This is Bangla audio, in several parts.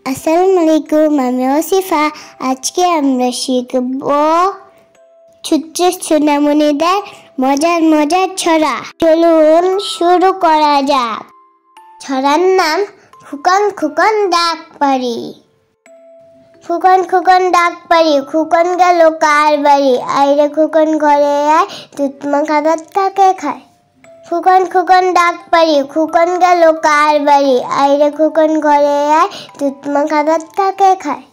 আসসালামু আলাইকুম, আমি ওসিফা। আজকে আমরা শিখব ছোট্ট সোনামণিদের মজার মজার ছড়া। চলুন শুরু করা যাক। ছড়ার নাম খোকন খোকন ডাক পারি। খোকন খোকন ডাক পারি, খোকন গেল কার বাড়ি। আইরে খোকন ঘরে আয়, দুধ মাখা ভাত কাকে খায়। খোকন খোকন ডাক পারি, খোকন গেল কার বাড়ি। আইরে খোকন ঘরে আয়, দুধ মাখা ভাত কাকে খায়।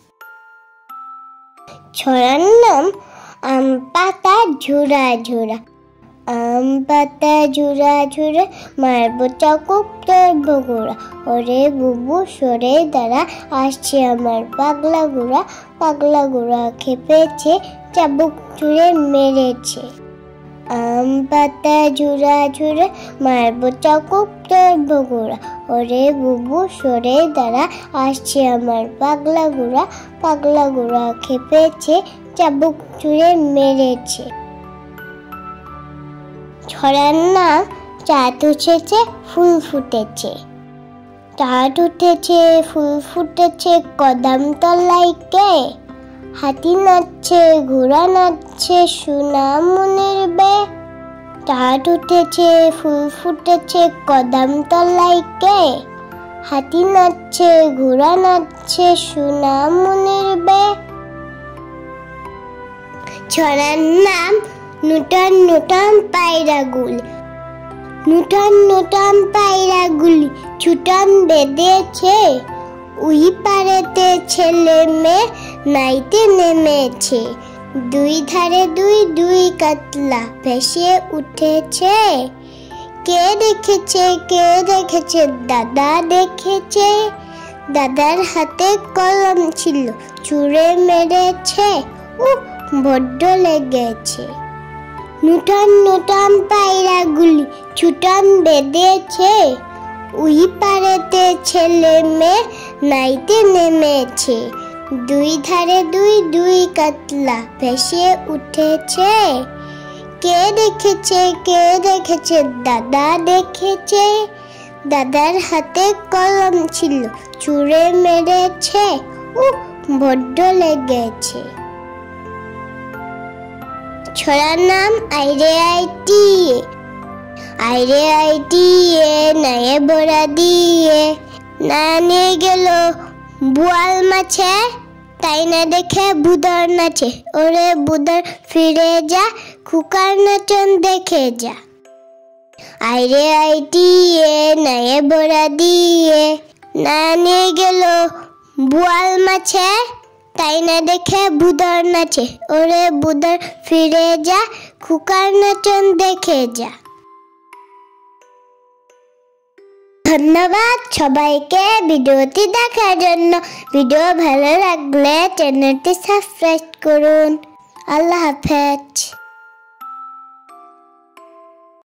ছড়ার নাম আম পাতা ঝুরা ঝুরা। আম পাতা ঝুরা ঝুরা, মারবো চাকুক তোর বগুড়া। ওরে বুবু সরে দাঁড়া, আসছে আমার পাগলা গুড়া। পাগলা গুড়া খেপেছে, চাবুক ছুঁড়ে মেরেছে। আম পাতা ঝুরা ঝুরা, মারবো চাকুক তোর বগুড়া। ওরে বুবু সরে দাঁড়া, আসছে আমার পাগলা গুড়া। পাগলা গুড়া খেপেছে, চাবুক ছুঁড়ে মেরেছে। ছড়ার নাম চাঁদ উঠেছে ফুল ফুটেছে। চাঁদ উঠেছে ফুল ফুটেছে, কদম তলায় কে? হাতি নাচছে ঘোড়া নাচছে, সোনামণির বে। চাঁদ উঠেছে ফুল ফুটেছে, কদম তলায় কে? হাতি নাচছে ঘোড়া নাচছে, সোনামণির বে। ছড়ার নাম নুটন নুটন পায়রা গুলি। নুটন নুটন পায়রা গুলি, ছুটন বেঁধেছে। উই পারেতে ছেলে মেয়ে নাইতে নেমেছে। দুই ধারে দুই দুই কাতলা ভেসে উঠেছে। কে দেখেছে কে দেখেছে, দাদা দেখেছে। দাদার হাতে কলম ছিল, ছুঁড়ে মেরেছে। বড্ড লেগেছে। নুটন নুটন পায়রা গুলি, ছুটন বেঁধেছে। উই পারেতে ছেলে মেয়ে নাইতে নেমেছে। দুই ধারে দুই দুই কাতলা ভেসে উঠেছে। কে দেখেছে কে দেখেছে, দাদা দেখেছে। দাদার হাতে কলম ছিল, ছুঁড়ে মেরেছে। বড্ড লেগেছে। ছড়ার নাম আইরে আইটিয়ে। আইরে আইটিয়ে নায়ে বড়া দিয়ে। না নিয়ে গেল বোয়াল মাছে, তাই না দেখে বুদর নাচে। ওরে বুদর ফিরে যা, খোকার নাচন দেখে যা। আইরে আইটিয়ে নায়ে বড়া দিয়ে। না নিয়ে গেল বোয়াল মাছে, তাই না দেখে বুদর নাচে। ওরে বুদর ফিরে যা, খোকার নাচন দেখে যা। ধন্যবাদ সবাইকে ভিডিওটি দেখার জন্য। ভিডিও ভালো লাগলে চ্যানেলটি সাবস্ক্রাইব করুন। আল্লাহ হাফেজ।